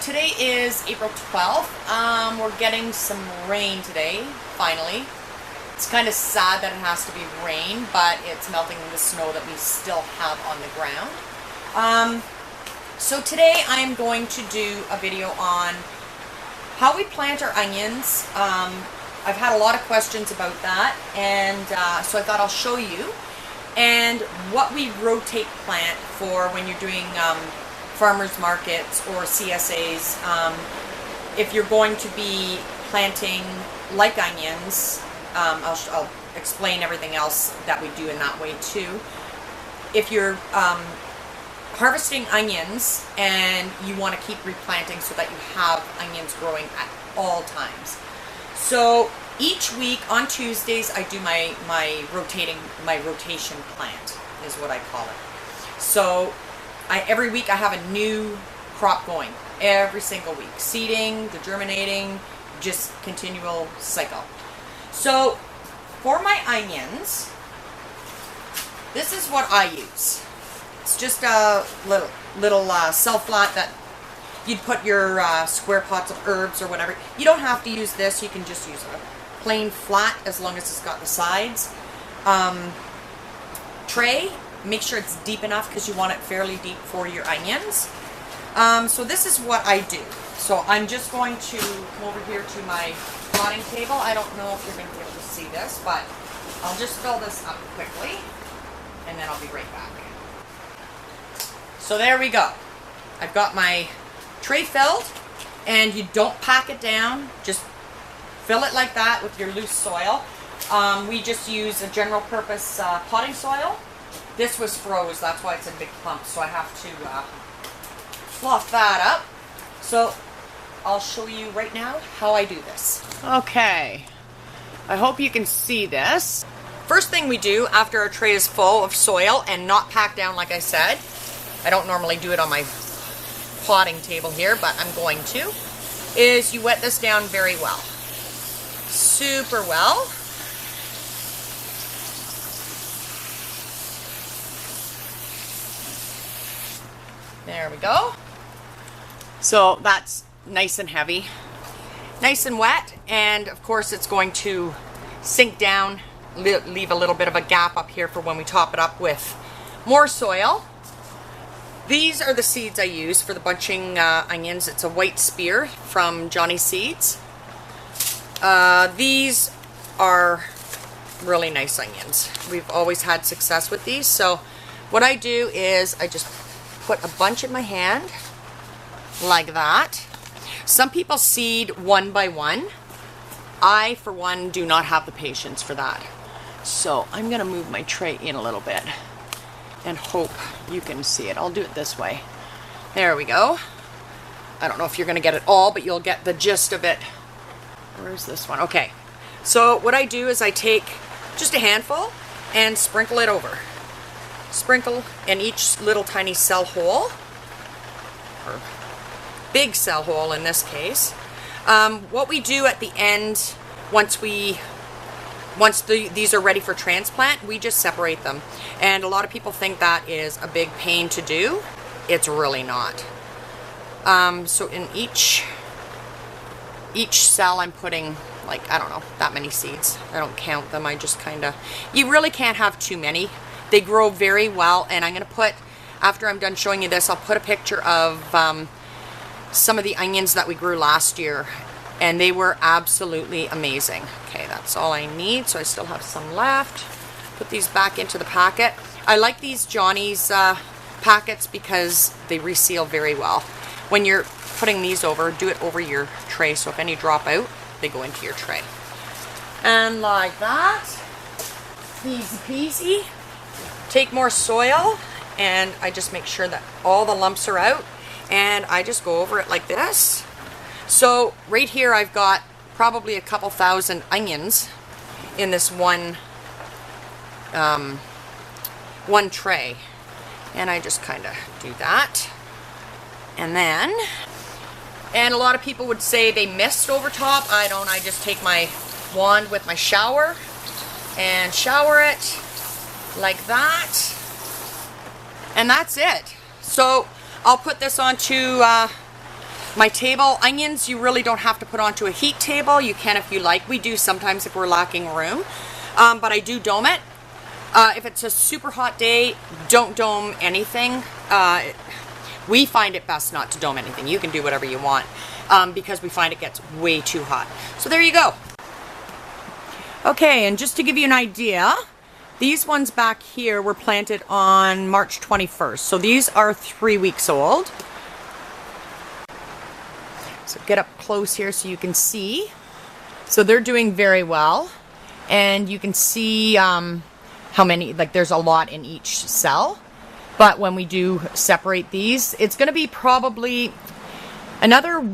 today is April 12th. We're getting some rain today, finally. It's kind of sad that it has to be rain, but it's melting the snow that we still have on the ground. So today I'm going to do a video on how we plant our onions. I've had a lot of questions about that, and so I thought I'll show you. And what we rotate plant for when you're doing farmers markets or CSAs. If you're going to be planting like onions, I'll explain everything else that we do in that way too. If you're harvesting onions and you want to keep replanting so that you have onions growing at all times. So each week on Tuesdays I do my rotation plant is what I call it. So every week I have a new crop going, every single week. Seeding, the germinating, just continual cycle. So for my onions, this is what I use. It's just a little cell flat that you'd put your square pots of herbs or whatever. You don't have to use this, you can just use a plain flat as long as it's got the sides. Tray. Make sure it's deep enough because you want it fairly deep for your onions. So this is what I do. So I'm just going to come over here to my potting table. I don't know if you're going to be able to see this, but I'll just fill this up quickly and then I'll be right back. So there we go. I've got my tray filled, and you don't pack it down. Just fill it like that with your loose soil. We just use a general purpose potting soil. This was froze, that's why it's in big clumps, so I have to fluff that up. So I'll show you right now how I do this. Okay, I hope you can see this. First thing we do after our tray is full of soil and not packed down like I said, I don't normally do it on my potting table here, but I'm going to, is you wet this down very well. Super well. There we go. So that's nice and heavy, nice and wet, and of course it's going to sink down, leave a little bit of a gap up here for when we top it up with more soil. These are the seeds I use for the bunching onions. It's a white spear from Johnny Seeds. These are really nice onions. We've always had success with these. So what I do is I just put a bunch in my hand like that. Some people seed one by one. I, for one, do not have the patience for that. So I'm going to move my tray in a little bit and hope you can see it. I'll do it this way. There we go. I don't know if you're going to get it all, but you'll get the gist of it. Where's this one? Okay. So what I do is I take just a handful and sprinkle it over. Sprinkle in each little tiny cell hole, or big cell hole in this case. What we do at the end, once these are ready for transplant, we just separate them. And a lot of people think that is a big pain to do. It's really not. So in each cell I'm putting, like, I don't know, that many seeds. I don't count them, I just kind of, you really can't have too many. They grow very well, and I'm going to put, after I'm done showing you this, I'll put a picture of some of the onions that we grew last year, and they were absolutely amazing. Okay, that's all I need, so I still have some left. Put these back into the packet. I like these Johnny's packets because they reseal very well. When you're putting these over, do it over your tray, so if any drop out, they go into your tray. And like that, easy peasy. Take more soil, and I just make sure that all the lumps are out, and I just go over it like this. So right here I've got probably a couple thousand onions in this one tray, and I just kind of do that. And then, and a lot of people would say they mist over top. I don't. I just take my wand with my shower and shower it like that, and that's it. So I'll put this onto My table, onions, you really don't have to put onto a heat table. You can if you like. We do sometimes if we're lacking room. But I do dome it. If it's a super hot day, don't dome anything. We find it best not to dome anything. You can do whatever you want because we find it gets way too hot. So there you go. Okay, and just to give you an idea, these ones back here were planted on March 21st. So these are 3 weeks old. So get up close here so you can see. So they're doing very well. And you can see how many, like there's a lot in each cell. But when we do separate these, it's going to be probably another,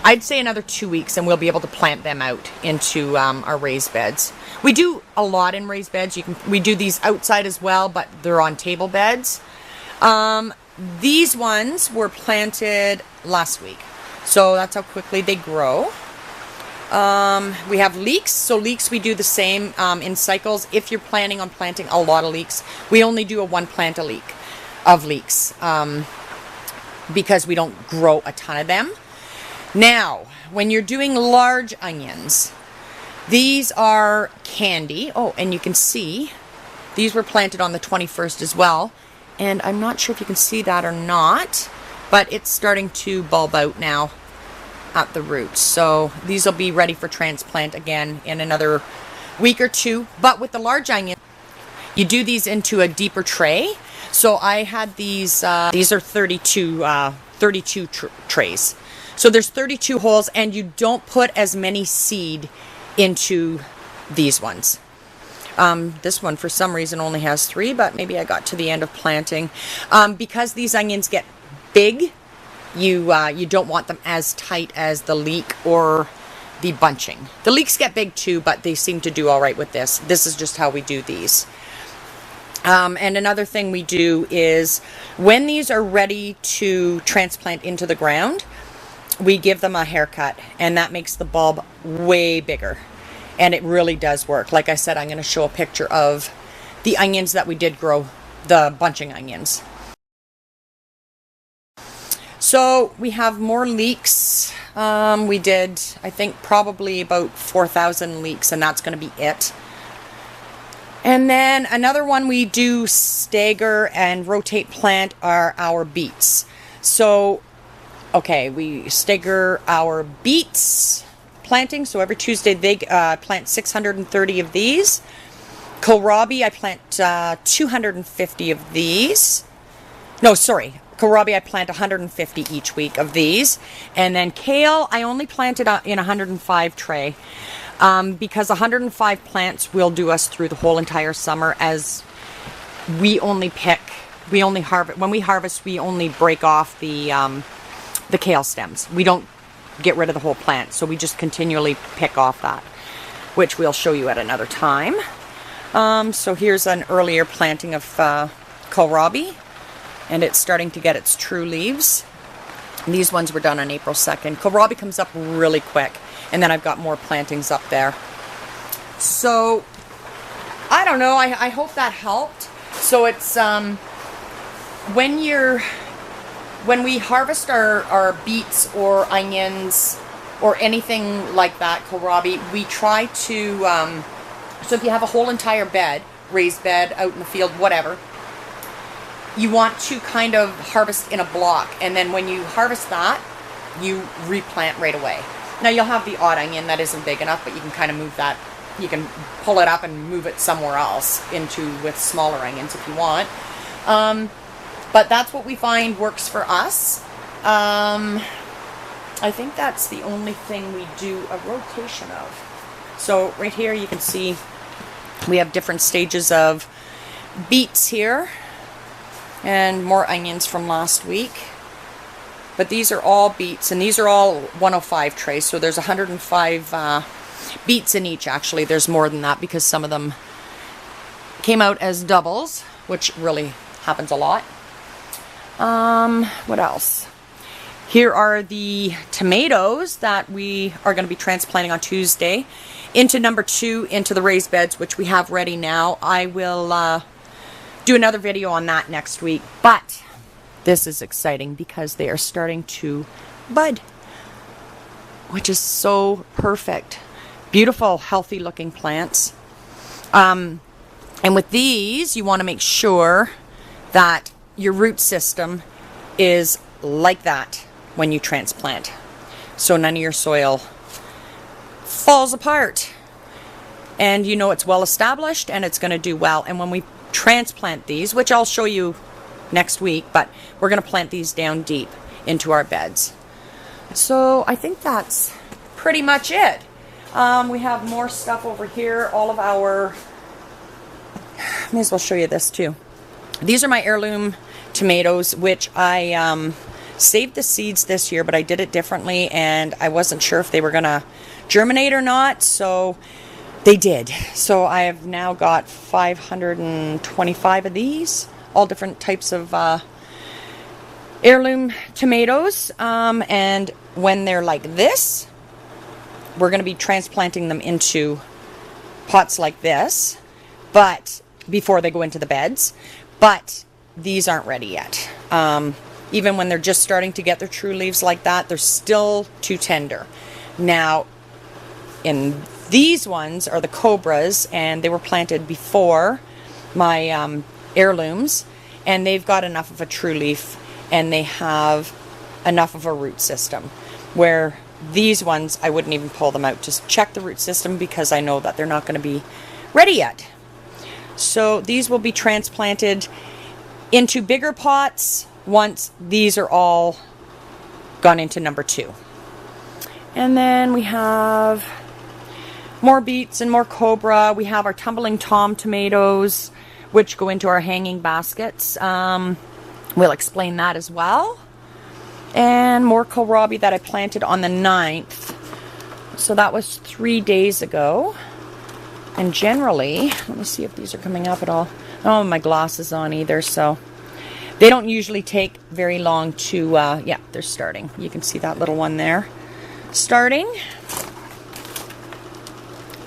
I'd say another 2 weeks, and we'll be able to plant them out into our raised beds. We do a lot in raised beds. We do these outside as well, but they're on table beds. These ones were planted last week. So that's how quickly they grow. We have leeks. So leeks, we do the same in cycles. If you're planning on planting a lot of leeks, we only do a one plant a leek of leeks because we don't grow a ton of them. Now, when you're doing large onions, these are candy. Oh, and you can see these were planted on the 21st as well. And I'm not sure if you can see that or not, but it's starting to bulb out now at the roots. So these will be ready for transplant again in another week or two. But with the large onion, you do these into a deeper tray. So I had these are 32 trays. So there's 32 holes, and you don't put as many seed into these ones. This one for some reason only has 3, but maybe I got to the end of planting. Because these onions get big, you don't want them as tight as the leek or the bunching. The leeks get big too, but they seem to do all right with this. This is just how we do these. And another thing we do is when these are ready to transplant into the ground, we give them a haircut, and that makes the bulb way bigger. And it really does work. Like I said, I'm going to show a picture of the onions that we did grow, the bunching onions. So we have more leeks. We did, I think, probably about 4,000 leeks, and that's going to be it. And then another one we do stagger and rotate plant are our beets. So, okay, we stagger our beets planting. So every Tuesday they plant 630 of these. Kohlrabi, I plant 250 of these. No, sorry. Kohlrabi, I plant 150 each week of these. And then kale, I only planted in 105 tray. Because 105 plants will do us through the whole entire summer, as we only harvest. When we harvest, we only break off the kale stems. We don't get rid of the whole plant, so we just continually pick off that, which we'll show you at another time. So here's an earlier planting of kohlrabi, and it's starting to get its true leaves. And these ones were done on April 2nd. Kohlrabi comes up really quick. And then I've got more plantings up there. So, I don't know. I hope that helped. So it's, when we harvest our beets or onions or anything like that, kohlrabi, we try to, so if you have a whole entire bed, raised bed, out in the field, whatever, you want to kind of harvest in a block. And then when you harvest that, you replant right away. Now you'll have the odd onion that isn't big enough, but you can kind of move that. You can pull it up and move it somewhere else with smaller onions if you want. But that's what we find works for us. I think that's the only thing we do a rotation of. So right here you can see we have different stages of beets here and more onions from last week. But these are all beets, and these are all 105 trays, so there's 105 beets in each, actually. There's more than that because some of them came out as doubles, which really happens a lot. What else? Here are the tomatoes that we are going to be transplanting on Tuesday into number 2, into the raised beds, which we have ready now. I will do another video on that next week, but this is exciting because they are starting to bud, which is so perfect. Beautiful, healthy looking plants. And with these, you want to make sure that your root system is like that when you transplant. So none of your soil falls apart. And you know it's well established and it's going to do well. And when we transplant these, which I'll show you next week, but we're going to plant these down deep into our beds. So I think that's pretty much it. We have more stuff over here. All of our, may as well show you this too. These are my heirloom tomatoes, which I saved the seeds this year, but I did it differently and I wasn't sure if they were going to germinate or not, so they did. So I have now got 525 of these, all different types of heirloom tomatoes, and when they're like this, we're going to be transplanting them into pots like this, but before they go into the beds. But these aren't ready yet. Even when they're just starting to get their true leaves like that, they're still too tender. Now, in these ones are the cobras, and they were planted before my heirlooms, and they've got enough of a true leaf and they have enough of a root system, where these ones I wouldn't even pull them out. Just check the root system because I know that they're not going to be ready yet. So these will be transplanted into bigger pots once these are all gone into number 2. And then we have more beets and more cobra. We have our tumbling tom tomatoes, which go into our hanging baskets. We'll explain that as well. And more kohlrabi that I planted on the 9th. So that was 3 days ago. And generally, let me see if these are coming up at all. Oh, my gloss is on either, so they don't usually take very long to, yeah, they're starting. You can see that little one there starting.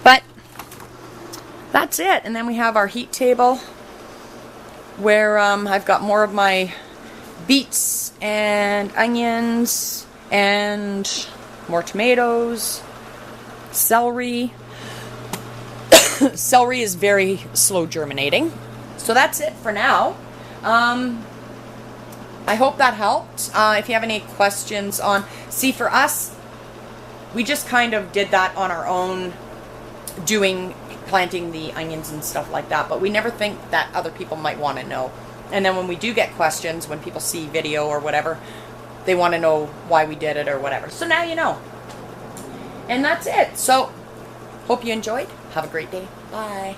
But that's it. And then we have our heat table where I've got more of my beets and onions and more tomatoes, celery. Celery is very slow germinating. So that's it for now. I hope that helped. If you have any questions on, see, for us, we just kind of did that on our own, planting the onions and stuff like that, but we never think that other people might want to know. And then when we do get questions, when people see video or whatever, they want to know why we did it or whatever. So now you know. And that's it. So hope you enjoyed. Have a great day. Bye.